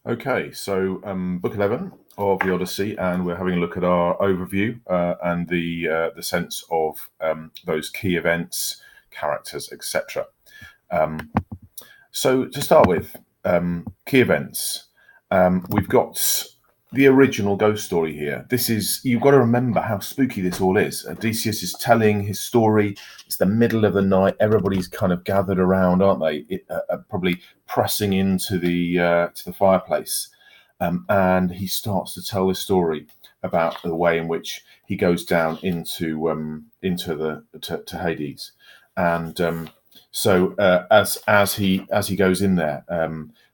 Okay, so book 11 of the Odyssey, and we're having a look at our overview and the sense of those key events, characters, etc. Um, so to start with, key events. We've got the original ghost story here. This is, you've got to remember how spooky this all is. Odysseus is telling his story. It's the middle of the night. Everybody's kind of gathered around, aren't they? Probably pressing into the fireplace, and he starts to tell this story about the way in which he goes down to Hades, and as he goes in there,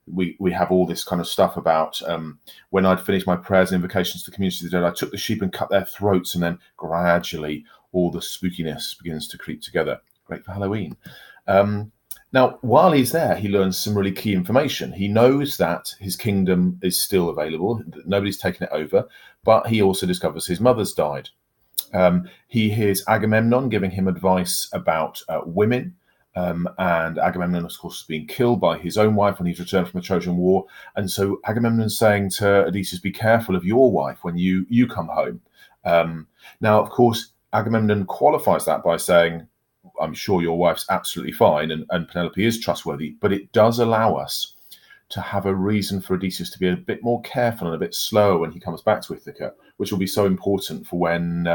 we have all this kind of stuff about when I'd finished my prayers and invocations to the community of the dead, I took the sheep and cut their throats, and then gradually all the spookiness begins to creep together. Great for Halloween. Now, while he's there, he learns some really key information. He knows that his kingdom is still available, that nobody's taken it over, but he also discovers his mother's died. He hears Agamemnon giving him advice about women, and Agamemnon, of course, is being killed by his own wife when he's returned from the Trojan War. And so Agamemnon's saying to Odysseus, be careful of your wife when you come home. Now, of course, Agamemnon qualifies that by saying, I'm sure your wife's absolutely fine, and Penelope is trustworthy, but it does allow us to have a reason for Odysseus to be a bit more careful and a bit slower when he comes back to Ithaca, which will be so important for when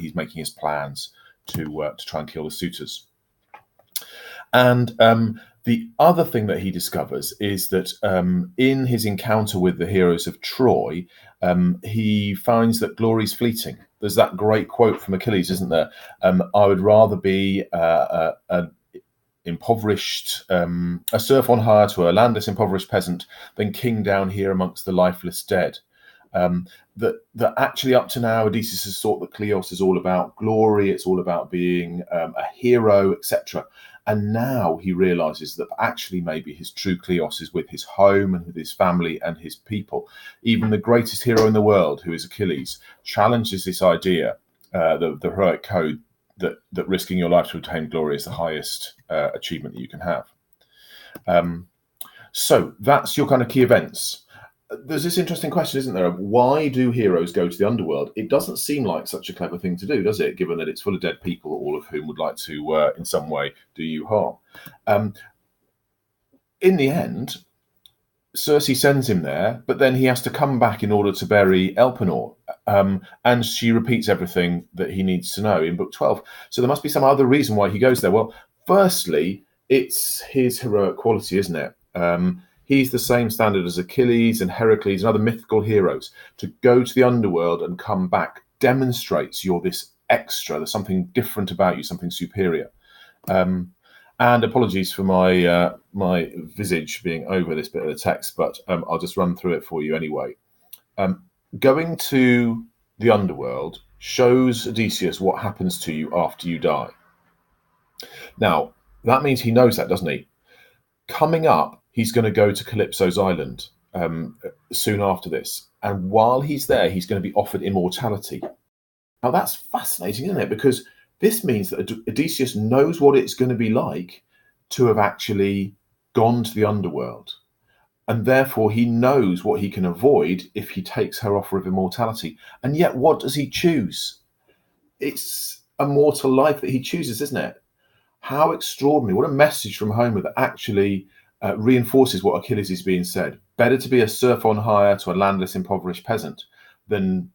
he's making his plans to try and kill the suitors. And the other thing that he discovers is that in his encounter with the heroes of Troy, he finds that glory's fleeting. There's that great quote from Achilles, isn't there? I would rather be an impoverished, a serf on hire to a landless, impoverished peasant than king down here amongst the lifeless dead. That actually up to now, Odysseus has thought that Kleos is all about glory, it's all about being a hero, etc. And now he realizes that actually maybe his true Kleos is with his home and with his family and his people. Even the greatest hero in the world, who is Achilles, challenges this idea, the heroic code, that risking your life to obtain glory is the highest achievement that you can have. So that's your kind of key events. There's this interesting question, isn't there, of why do heroes go to the underworld? It doesn't seem like such a clever thing to do, does it, given that it's full of dead people, all of whom would like to, in some way, do you harm. In the end, Circe sends him there, but then he has to come back in order to bury Elpenor, and she repeats everything that he needs to know in book 12. So there must be some other reason why he goes there. Well, firstly, it's his heroic quality, isn't it? He's the same standard as Achilles and Heracles and other mythical heroes. To go to the underworld and come back demonstrates you're this extra. There's something different about you, something superior. And apologies for my visage being over this bit of the text, but I'll just run through it for you anyway. Going to the underworld shows Odysseus what happens to you after you die. Now, that means he knows that, doesn't he? Coming up, he's going to go to Calypso's island soon after this. And while he's there, he's going to be offered immortality. Now, that's fascinating, isn't it? Because this means that Odysseus knows what it's going to be like to have actually gone to the underworld. And therefore, he knows what he can avoid if he takes her offer of immortality. And yet, what does he choose? It's a mortal life that he chooses, isn't it? How extraordinary. What a message from Homer that actually reinforces what Achilles is being said. Better to be a serf on hire to a landless, impoverished peasant than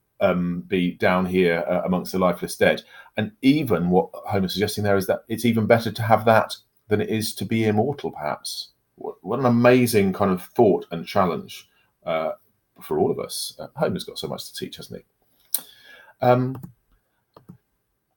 be down here amongst the lifeless dead. And even what Homer's suggesting there is that it's even better to have that than it is to be immortal, perhaps. What an amazing kind of thought and challenge for all of us. Homer's got so much to teach, hasn't he?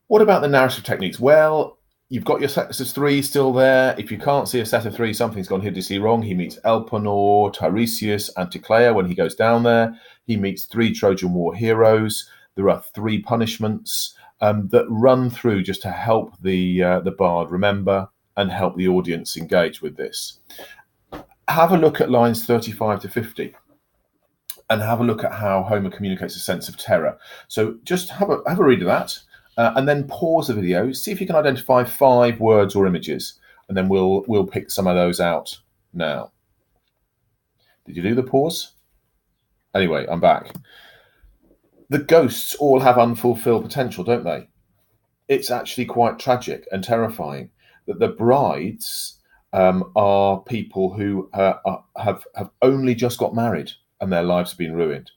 What about the narrative techniques? Well, you've got your sets of three still there. If you can't see a set of three, something's gone hideously wrong. He meets Elpenor, Tiresias, Anticlea when he goes down there. He meets three Trojan War heroes. There are three punishments that run through just to help the bard remember and help the audience engage with this. Have a look at lines 35 to 50 and have a look at how Homer communicates a sense of terror. So just have a read of that. And then pause the video, see if you can identify 5 words or images, and then we'll pick some of those out now. Did you do the pause? Anyway, I'm back. The ghosts all have unfulfilled potential, don't they? It's actually quite tragic and terrifying that the brides are people who have only just got married and their lives have been ruined.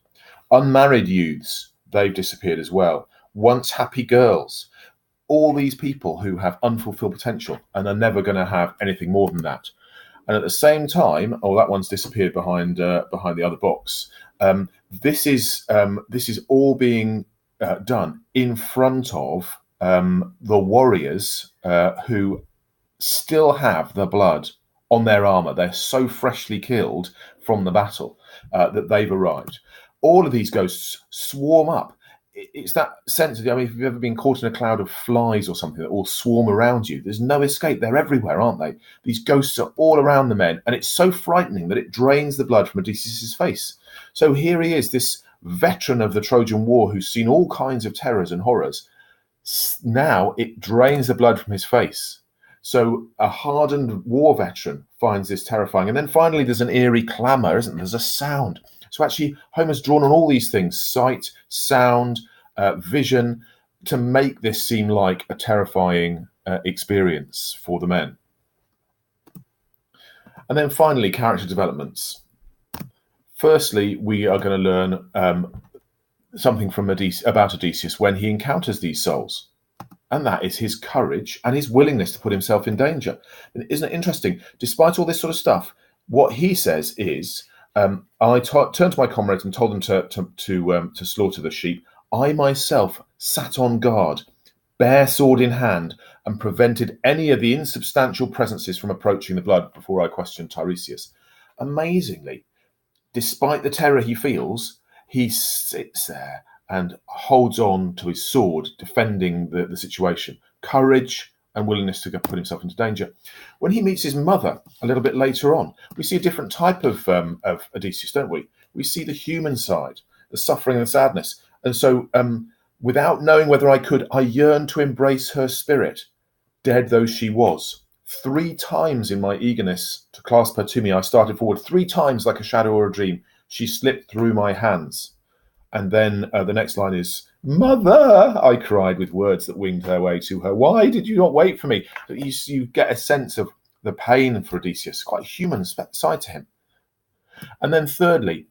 Unmarried youths, they've disappeared as well. Once happy girls, all these people who have unfulfilled potential and are never going to have anything more than that. And at the same time, oh, that one's disappeared behind the other box. This is all being done in front of the warriors who still have the blood on their armor. They're so freshly killed from the battle that they've arrived. All of these ghosts swarm up. It's that sense of, I mean, if you've ever been caught in a cloud of flies or something that all swarm around you, there's no escape. They're everywhere, aren't they? These ghosts are all around the men, and it's so frightening that it drains the blood from Odysseus' face. So here he is, this veteran of the Trojan War who's seen all kinds of terrors and horrors. Now it drains the blood from his face. So a hardened war veteran finds this terrifying. And then finally, there's an eerie clamour, isn't there? There's a sound. So actually, Homer's drawn on all these things, sight, sound, vision, to make this seem like a terrifying experience for the men. And then finally, character developments. Firstly, we are going to learn something from about Odysseus when he encounters these souls. And that is his courage and his willingness to put himself in danger. And isn't it interesting? Despite all this sort of stuff, what he says is, I turned to my comrades and told them to slaughter the sheep. I myself sat on guard, bare sword in hand, and prevented any of the insubstantial presences from approaching the blood before I questioned Tiresias. Amazingly, despite the terror he feels, he sits there and holds on to his sword, defending the situation. Courage and willingness to put himself into danger. When he meets his mother a little bit later on, we see a different type of Odysseus, don't we? We see the human side, the suffering and the sadness. And so, without knowing whether I could, I yearned to embrace her spirit, dead though she was. 3 times in my eagerness to clasp her to me, I started forward. 3 times, like a shadow or a dream, she slipped through my hands. And then the next line is, "Mother," I cried with words that winged their way to her. "Why did you not wait for me?" You get a sense of the pain for Odysseus, quite a human side to him. And then thirdly,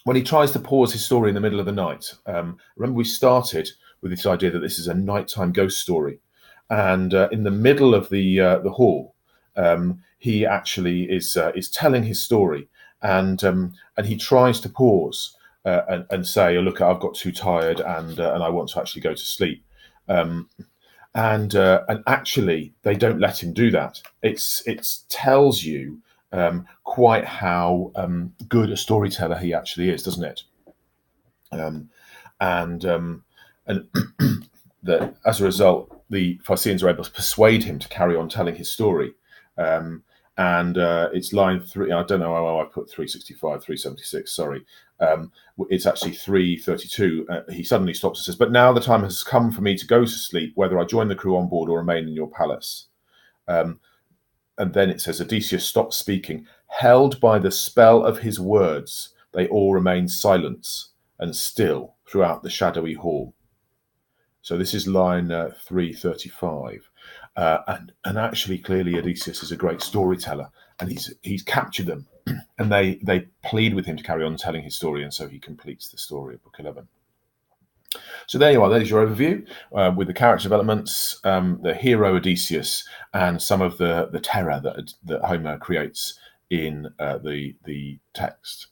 when he tries to pause his story in the middle of the night, remember we started with this idea that this is a nighttime ghost story. And in the middle of the hall, he actually is telling his story, and he tries to pause. And say, oh, look, I've got too tired and I want to actually go to sleep. And actually, they don't let him do that. It tells you quite how good a storyteller he actually is, doesn't it? And that as a result, the Phaeacians are able to persuade him to carry on telling his story. And it's line 3. I don't know how I put 365, 376. Sorry. It's actually 332. He suddenly stops and says, "But now the time has come for me to go to sleep, whether I join the crew on board or remain in your palace." And then it says, Odysseus stopped speaking. Held by the spell of his words, they all remained silent and still throughout the shadowy hall. So this is line 335. And actually, clearly, Odysseus is a great storyteller, and he's captured them, and they plead with him to carry on telling his story, and so he completes the story of Book 11. So there you are. There's your overview with the character developments, the hero Odysseus, and some of the terror that Homer creates in the text.